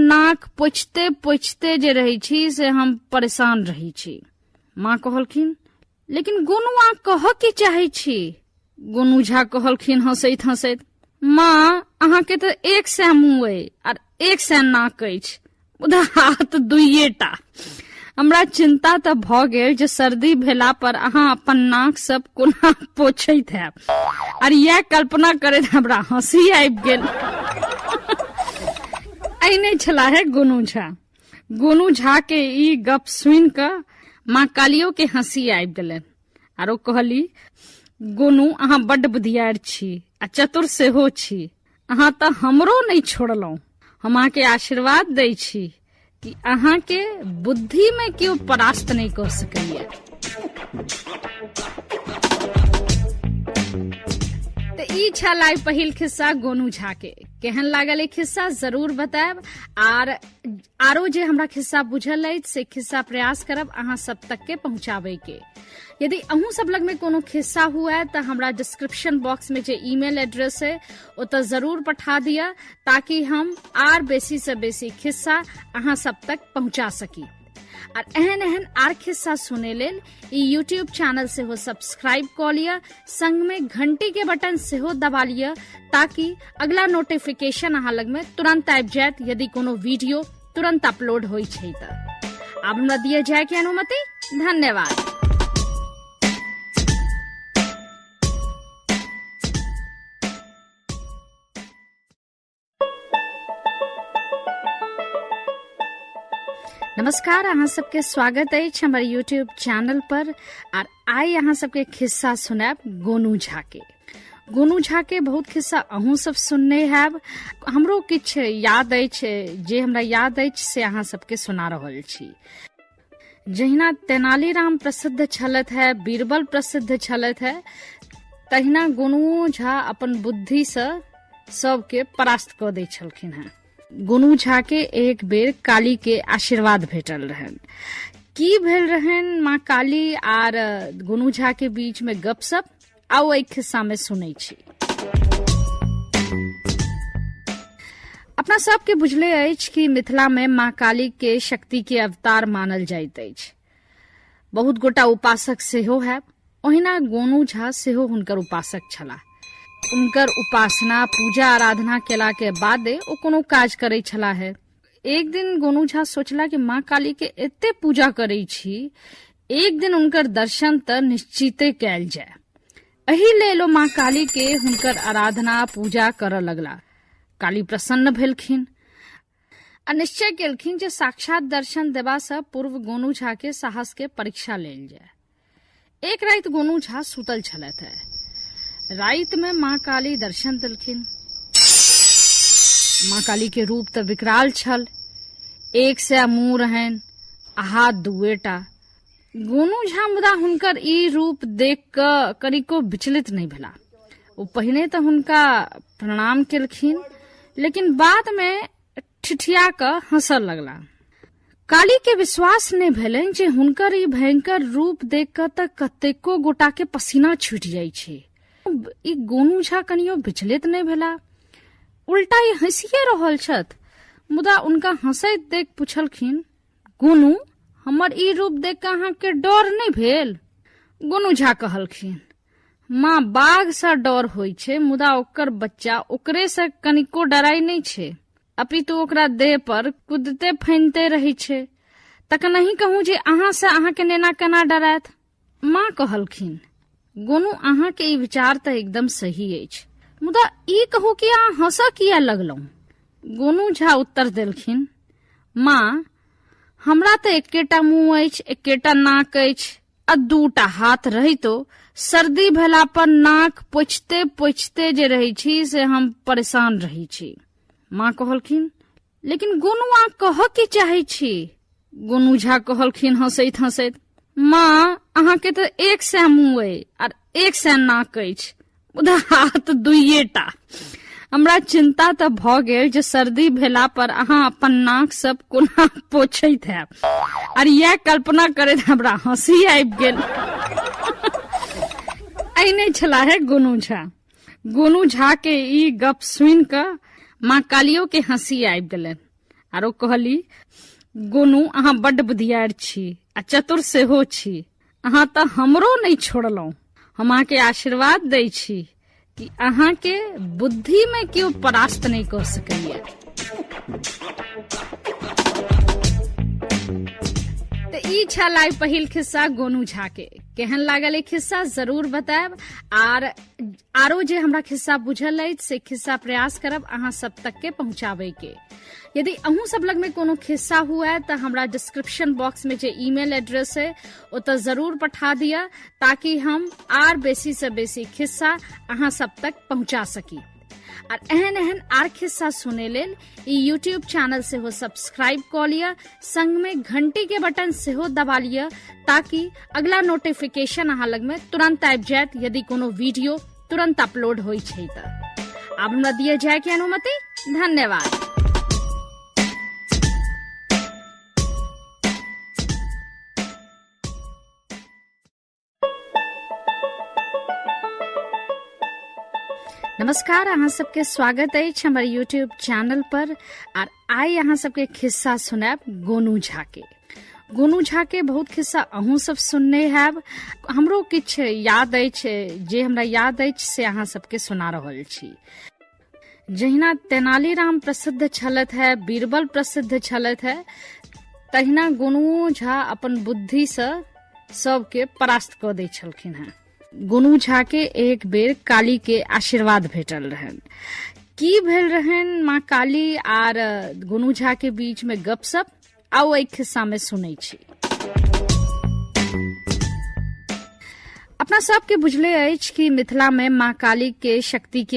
नाक पोछते पोछते जे रही छी से हम परेशान रही छी। माँ कहलखिन, लेकिन गोनू आ कह की चाहे छी? गोनू झा कहलखिन हंसैत हंसैत, माँ अहाँके तो 100 मुँह अइ और 100 नाक अछि, मुदा हाथ 2टा। हमरा चिंता तऽ भ गेल जे सर्दी भेला पर अहाँ अपन नाक सब कोना पोछैत हैब, और यह कल्पना करैत हमरा हंसी आबि गेल। एहने छलाह है गोनू झा। गोनू झा के ई गप सुनि क माँ कालियो के हंसी आबि गेलनि आरो कहली, गोनू अहाँ बड्ड बुधियार छी आ चतुर सेहो छी। अहाँ तऽ हमरो नहीं छोड़लहुँ। हम अहाँके आशीर्वाद दै छी कि अहाँके बुद्धि में केओ परास्त नहीं कऽ सकैया। तो ई छल आइ पहिल खिस्सा गोनू झा के। केहन लागल खिस्सा जरूर बतायब, आरो जे हमरा खिस्सा बुझल अछि से खिस्सा प्रयास करब अहाँ सब तक के पहुंचाबे के। यदि अहूँ सब लग में कोनो खिस्सा हुआ तो हमरा डिस्क्रिप्शन बॉक्स में जे ईमेल एड्रेस है ओतऽ जरूर पठा दिया, ताकि हम आर बेसी से बेसी खिस्सा अहाँ सब तक पहुंचा सकी। और एहन एहन आर खिस्सा सुने लेल ई यूट्यूब चैनल से हो सब्सक्राइब कर लिया, संग में घंटी के बटन से हो दबा लिया, ताकि अगला नोटिफिकेशन अहाँ लग में तुरंत आबि जायत यदि कोनो वीडियो तुरंत अपलोड होई छै त। आब हमरा दिए जाय के अनुमति। धन्यवाद। नमस्कार, अहाँ सबके स्वागत अछि हमारे यूट्यूब चैनल पर। और आई अहाँ सबके खिस्सा सुनाब गोनू झा के। गोनू झा के बहुत खिस्सा अहूँ सब सुनने हैब। हमरो किछ याद अछि, जे हमरा याद अछि से अहाँ सबके सुना रहल छी। जहिना तेनालीराम प्रसिद्ध छलथ है, बीरबल प्रसिद्ध छलथ है, तहिना गोनू झा अपन बुद्धि से सबके परास्त कऽ दै छलखिन हैं। गोनू झा के एक बेर काली के आशीर्वाद भेटल रहन। की भेल रहन माँ काली आर गोनू झा के बीच में गपशप, आओ एक खिस्सा में सुनै छी। अपना सबके बुझले अछि कि मिथिला में माँ काली के शक्ति के अवतार मानल जाइत अछि। बहुत गोटा उपासक सेहो है, ओहिना गोनू झा सेहो हुनकर उपासक छलाह। उनकर उपासना पूजा आराधना केला के बादे ओ कोनो काज करे छला है। एक दिन गोनू झा सोचला कि माँ काली के एते पूजा करे छी, एक दिन उनकर दर्शन त निश्चिते कैल जाय। एही लेल माँ काली के हुनकर आराधना पूजा करऽ लगला। काली प्रसन्न भेलखिन आ निश्चय केलखिन जे साक्षात दर्शन देबा से पूर्व गोनू झा के साहस के परीक्षा लेल जाय। एक रात गोनू झा सुतल छलथि है। रात में माँ काली दर्शन देलखिन। माँ काली के रूप तो विकराल छल, 100 मुँह रहन आ हाथ 2टा। गोनू झा मुदा हुनकर ई रूप देख क कनिको विचलित नहीं भेला। ओ पहिने तो हुनका प्रणाम केलखिन, लेकिन बाद में ठिठिया क हंसऽ लगला। काली के विश्वास नहीं भेलनि जे हुनकर ई भयंकर रूप देख क त कतेको गोटा के पसीना छूटि जाइ छै। ई गोनू झा कनियो विचलित नहीं भेला, उल्टा ई हंसिए रहल छथ। मुदा उनका हंसैत देख पूछलखिन, गोनू हमर ई रूप देख के अहाँ के डर नहीं भेल? गोनू झा कहलखिन, माँ बाघ से डर होई छै, मुदा ओकर बच्चा ओकरे से कनिको डराई नहीं छै, अपितु ओकरा देह पर कूदते फाइनते रही छै। तक नहीं कहूँ जे अहाँ से अहाँ के नेना केना डरायत? माँ कहलखिन, गोनू अहाँ के ई विचार त एकदम सही अछि, मुदा ई कहू कि अहाँ हंसऽ किया लगलहुँ? गोनू झा उत्तर देलखिन, माँ हमरा त एकेटा मुँह अछि, एकेटा नाक अछि आ 2टा हाथ रहितो सर्दी भेला पर नाक पोछते पोछते जे रही छी से हम परेशान रही छी। माँ कहलखिन, लेकिन गोनू आ कह की चाहे छी? गोनू झा कहलखिन हंसैत हंसैत, माँ अहाँके तो 100 मुँह अइ और 100 नाक अछि, मुदा हाथ 2टा। हमरा चिंता तऽ भ गेल जे सर्दी भेला पर अहाँ अपन नाक सब कोना पोछैत हैब, और यह कल्पना करैत हमरा हंसी आबि गेल। एहने छला है गोनू झा। गोनू झा के ई गप सुनि क माँ कालियो के हंसी आबि गेलनि आरो कहली, गोनू अहाँ बड्ड बुधियार छी आ चतुर सेहो छी। अहाँ तऽ हमरो नहीं छोड़लहुँ। हम अहाँके आशीर्वाद दै छी कि अहाँके बुद्धि में केओ परास्त नहीं कर सकैया। तो ई छल आइ पहिल खिस्सा गोनू झा के। केहन लागल ई खिस्सा जरूर बतायब। आरो जे हमरा खिस्सा बुझल अछि से खिस्सा प्रयास करब अहाँ सब तक के पहुंचाबे के। यदि अहूँ सब लग में कोनो खिस्सा हुआ तो हमरा डिस्क्रिप्शन बॉक्स में जे ईमेल एड्रेस है ओत जरूर पठा दिया, ताकि हम आर बेसी से बेसी खिस्सा अहाँ सब तक पहुंचा सकी। और एहन एहन आर खिस्सा सुने लेल ई यूट्यूब चैनल से हो सब्सक्राइब कर लिया, संग में घंटी के बटन से हो दबा लिया, ताकि अगला नोटिफिकेशन अहाँ लग में तुरंत आबि जायत यदि कोनो वीडियो तुरंत अपलोड होई छै त। आब हमरा दिए जाय के अनुमति। धन्यवाद। नमस्कार, अहाँ सबके स्वागत अछि हमारे यूट्यूब चैनल पर। और आई अहाँ सबके खिस्सा सुनाब गोनू झा के। गोनू झा के बहुत खिस्सा अहूँ सब सुनने हैब। हमरो किछ याद अछि, जे हमरा याद अछि से अहाँ सबके सुना रहल छी। जहिना तेनालीराम प्रसिद्ध छलथ है, बीरबल प्रसिद्ध छलथ है, तहिना गोनू झा अपन बुद्धि से सबके परास्त कऽ दै छलखिन हैं। गोनू झा के एक बेर काली के आशीर्वाद भेटल रहन। की भेल रहन माँ काली आर गोनू झा के बीच में गपशप, आओ एक खिस्सा में सुनै छी। अपना सबके बुझले अछि कि मिथिला में माँ काली के शक्ति के